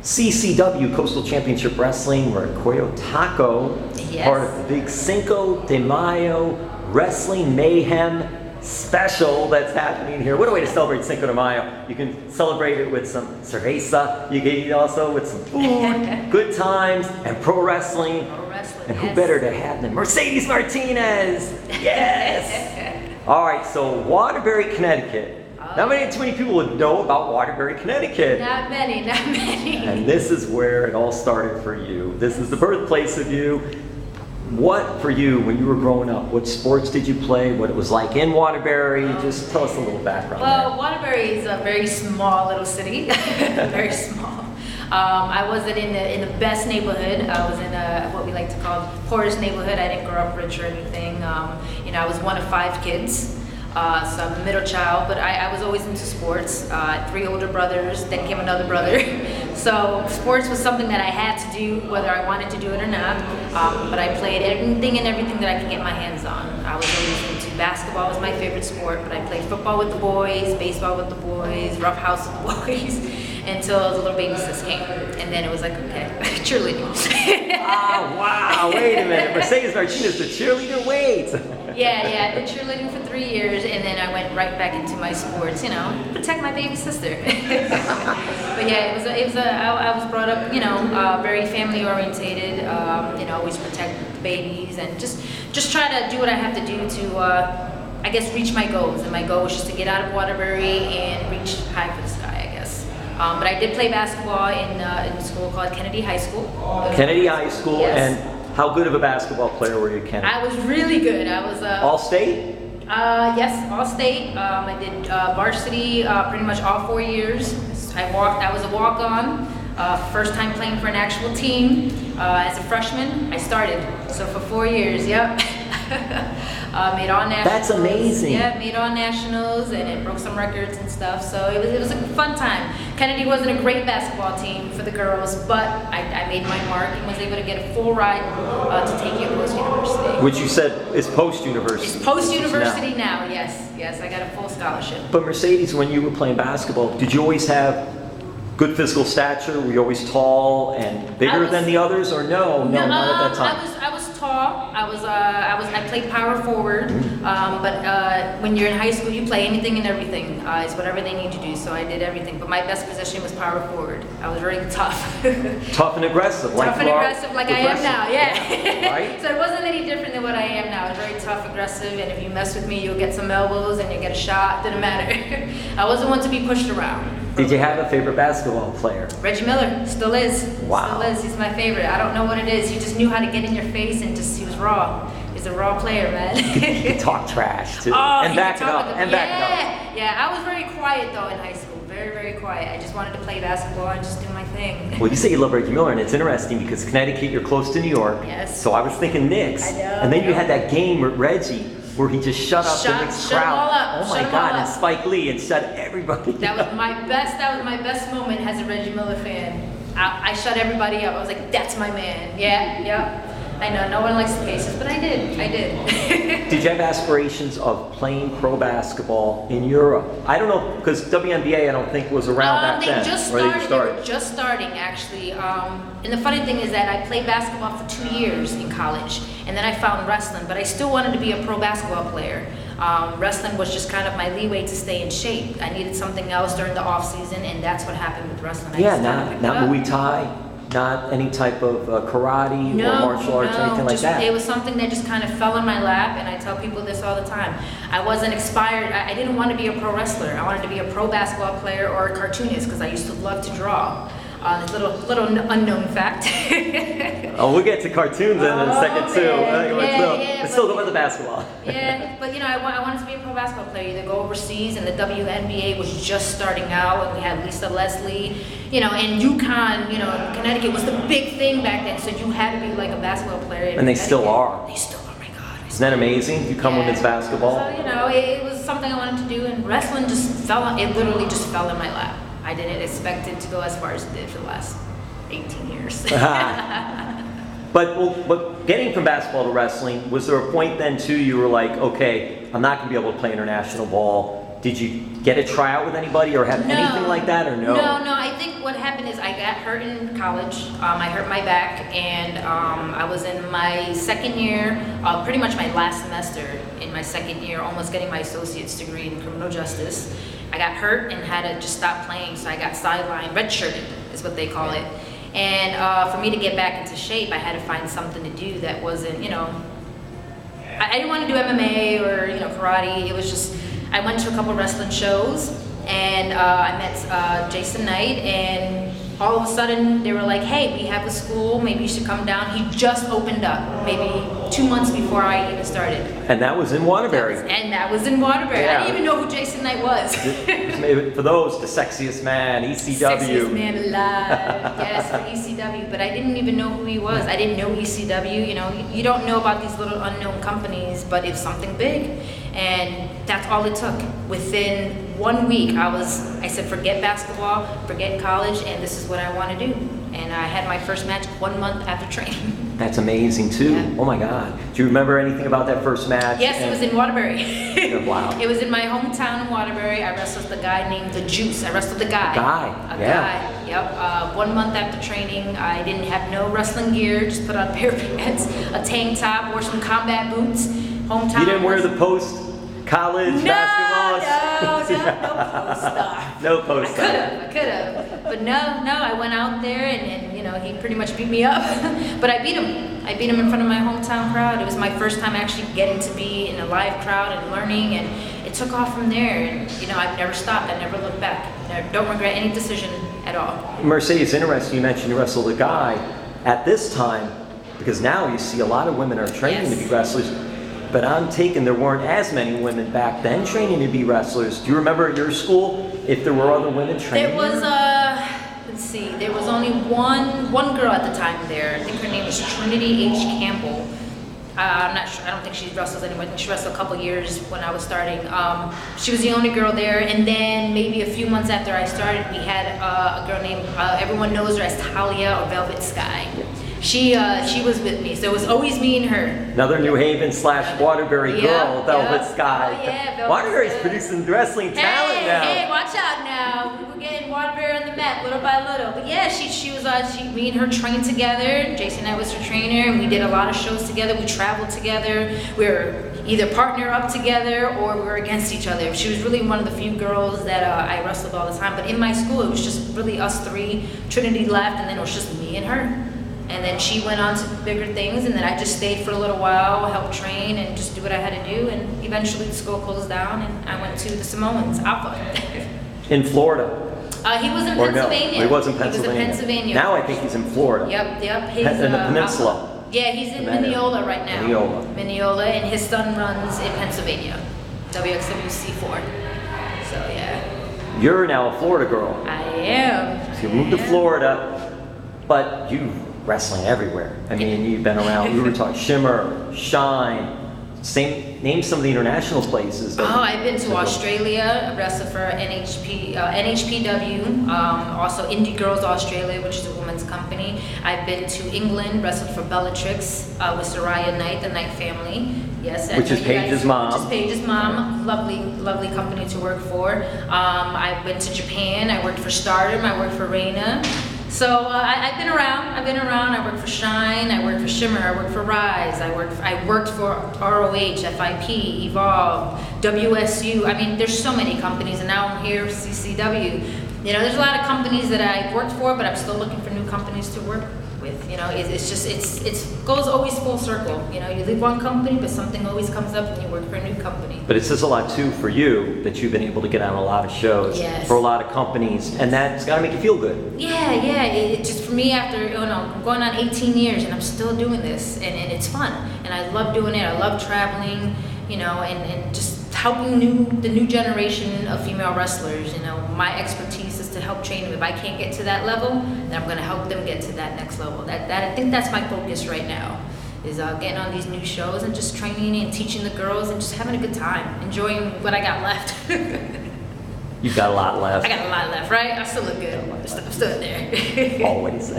CCW, Coastal Championship Wrestling. We're at Coyo Taco, part of the big Cinco de Mayo Wrestling Mayhem special that's happening here. What a way to celebrate Cinco de Mayo. You can celebrate it with some cerveza. You can eat also with some food, good times, and pro wrestling. And who better to have than Mercedes Martinez? Yes! All right, so Waterbury, Connecticut. Not too many people would know about Waterbury, Connecticut. Not many. And this is where it all started for you. This is the birthplace of you. What, for you, when you were growing up, what sports did you play? What it was like in Waterbury? Just tell us a little background. Well, Waterbury is a very small little city. Very small. I wasn't in the best neighborhood. I was in what we like to call the poorest neighborhood. I didn't grow up rich or anything. I was one of 5 kids. So I'm a middle child, but I was always into sports. 3 older brothers, then came another brother. So sports was something that I had to do, whether I wanted to do it or not. But I played anything and everything that I could get my hands on. I was always into basketball, was my favorite sport, but I played football with the boys, baseball with the boys, rough house with the boys, until the little baby sis came. And then it was like, okay, cheerleading. Oh, wow, wait a minute. Mercedes Martinez, the cheerleader, wait. Yeah, I've been cheerleading for 3 years, and then I went right back into my sports, protect my baby sister. But yeah, I was brought up, very family orientated, always protect the babies, and just try to do what I have to do to, reach my goals. And my goal was just to get out of Waterbury and reach high for the sky, I guess. But I did play basketball in a school called Kennedy High School. Kennedy High School, yes. And how good of a basketball player were you, Kennedy? I was really good. I was All-state? Yes, all-state. I did varsity pretty much all 4 years. I was a walk-on. First time playing for an actual team. As a freshman, I started. So for 4 years, yep. Made all nationals. That's amazing. Yeah, made all nationals, and it broke some records and stuff. So it was a fun time. Kennedy wasn't a great basketball team for the girls, but I made my mark and was able to get a full ride to take you post-university. Which you said is post-university. It's post-university now, yes. I got a full scholarship. But Mercedes, when you were playing basketball, did you always have good physical stature? Were you always tall and bigger than the others, or no, not at that time? I was tall. I played power forward. But when you're in high school, you play anything and everything. It's whatever they need to do. So I did everything. But my best position was power forward. I was very tough. Tough and aggressive, like I am now. Yeah. Right. So it wasn't any different than what I am now. I was very tough, aggressive, and if you mess with me, you'll get some elbows and you get a shot. Didn't matter. I wasn't one to be pushed around. Did you have a favorite basketball player? Reggie Miller, still is. Wow. Still is. He's my favorite. I don't know what it is. He just knew how to get in your face and he was raw. He's a raw player, man. He could talk trash too. Oh, and back it up. Yeah, I was very quiet though in high school. Very, very quiet. I just wanted to play basketball and just do my thing. Well, you say you love Reggie Miller, and it's interesting because Connecticut, you're close to New York. Yes. So I was thinking Knicks. I know. And then you had that game with Reggie where he just shut up the Knicks crowd. All up. Oh my God, and Spike Lee, and shut everybody That was my best moment as a Reggie Miller fan. I shut everybody up. I was like, that's my man. Yeah. I know, no one likes the Pacers, but I did. Did you have aspirations of playing pro basketball in Europe? I don't know, because WNBA I don't think was around back then. They were just starting, actually. And the funny thing is that I played basketball for 2 years in college, and then I found wrestling, but I still wanted to be a pro basketball player. Wrestling was just kind of my leeway to stay in shape. I needed something else during the off season, and that's what happened with wrestling. Not Muay Thai. Not any type of karate or martial arts or anything like that? It was something that just kind of fell in my lap, and I tell people this all the time. I wasn't inspired. I didn't want to be a pro wrestler. I wanted to be a pro basketball player or a cartoonist because I used to love to draw. Little unknown fact. Oh, we'll get to cartoons in a second too. But still go with the basketball. Yeah, but I wanted to be a pro basketball player, either go overseas, and the WNBA was just starting out, and we had Lisa Leslie, and UConn, Connecticut was the big thing back then, so you had to be like a basketball player. And they still are. They still are, my God. Isn't that amazing? You come women's basketball. So, it was something I wanted to do, and wrestling it literally just fell in my lap. I didn't expect it to go as far as it did for the last 18 years. But getting from basketball to wrestling, was there a point then too you were like, okay, I'm not going to be able to play international ball? Did you get a tryout with anybody or have anything like that, or no? No, I think think what happened is I got hurt in college. I hurt my back, and I was in my second year, pretty much my last semester in my second year, almost getting my associate's degree in criminal justice. I got hurt and had to just stop playing, so I got sidelined, redshirted is what they call it. And for me to get back into shape, I had to find something to do that wasn't, you know, I didn't want to do MMA or, you know, karate. It was just, I went to a couple wrestling shows, and I met Jason Knight, and all of a sudden they were like, hey, we have a school, maybe you should come down. He just opened up, maybe 2 months before I even started. And that was in Waterbury. That was in Waterbury. Yeah. I didn't even know who Jason Knight was. For those, the sexiest man, ECW. Sexiest man alive, yes, for ECW. But I didn't even know who he was. I didn't know ECW. You know, you don't know about these little unknown companies, but it's something big. And that's all it took. Within 1 week, I said, forget basketball, forget college, and this is what I want to do. And I had my first match 1 month after training. That's amazing too. Yeah. Oh my God. Do you remember anything about that first match? Yes, it was in Waterbury. Wow. It was in my hometown in Waterbury. I wrestled the guy named The Juice. I wrestled the guy. A guy, yep. 1 month after training, I didn't have no wrestling gear, just put on a pair of pants, a tank top, wore some combat boots. Hometown. You didn't wear the post-college basketball? No post-star. No post-star. I could have. But no, I went out there and you know, he pretty much beat me up. But I beat him. I beat him in front of my hometown crowd. It was my first time actually getting to be in a live crowd and learning, and it took off from there. And you know, I've never stopped. I never looked back. I don't regret any decision at all. Mercedes, interesting you mentioned you wrestled a guy at this time, because now you see a lot of women are training to be wrestlers. But I'm taking there weren't as many women back then training to be wrestlers. Do you remember at your school if there were other women training? There was let's see, there was only one girl at the time there. I think her name was Trinity H. Campbell. I'm not sure. I don't think she wrestles anymore. I think she wrestled a couple years when I was starting. She was the only girl there, and then maybe a few months after I started, we had a girl named everyone knows her as Talia or Velvet Sky. She was with me, so it was always me and her. Another New Haven / Waterbury girl, Velvet Sky. Oh, yeah, Velvet Waterbury's Sky. producing wrestling talent now. Hey, watch out now. We're getting Waterbury on the map little by little. But yeah, me and her trained together. Jason and I was her trainer, and we did a lot of shows together. We traveled together. We were either partner up together or we were against each other. She was really one of the few girls that I wrestled all the time. But in my school, it was just really us three. Trinity left, and then it was just me and her. And then she went on to bigger things, and then I just stayed for a little while, helped train, and just do what I had to do. And eventually the school closed down, and I went to the Samoans, Alpha. In Florida? He was in Pennsylvania. No, he was in Pennsylvania. He was in Pennsylvania. Now I think he's in Florida. Yep. In the peninsula. Yeah, he's in Mineola right now. Mineola, and his son runs in Pennsylvania, WXWC4. So yeah. You're now a Florida girl. I am. So you moved to Florida, but you wrestling everywhere. I mean, you've been around. We were talking Shimmer, Shine. Name some of the international places. I've been to Australia. I wrestled for NHPW, also Indie Girls Australia, which is a women's company. I've been to England, wrestled for Bellatrix with Soraya Knight, the Knight family. Yes, which is Paige's mom. Which is Paige's mom. Lovely company to work for. I've been to Japan. I worked for Stardom. I worked for Reina. So I've been around. I worked for Shine. I worked for Shimmer. I worked for Rise. I worked for ROH, FIP, Evolve, WSU. I mean, there's so many companies, and now I'm here with CCW. You know, there's a lot of companies that I've worked for, but I'm still looking for new companies to work with. You know, it goes always full circle. You know, you leave one company, but something always comes up when you work for a new company. But it says a lot too for you that you've been able to get on a lot of shows for a lot of companies, and that's got to make you feel good. Yeah. It just for me, after going on 18 years, and I'm still doing this, and it's fun, and I love doing it. I love traveling, you know, and just helping the new generation of female wrestlers. You know, my expertise is to help train them. If I can't get to that level, then I'm going to help them get to that next level. That I think that's my focus right now, is getting on these new shows and just training and teaching the girls and just having a good time, enjoying what I got left. You've got a lot left. I got a lot left, right? I still look good. I'm still there. Always.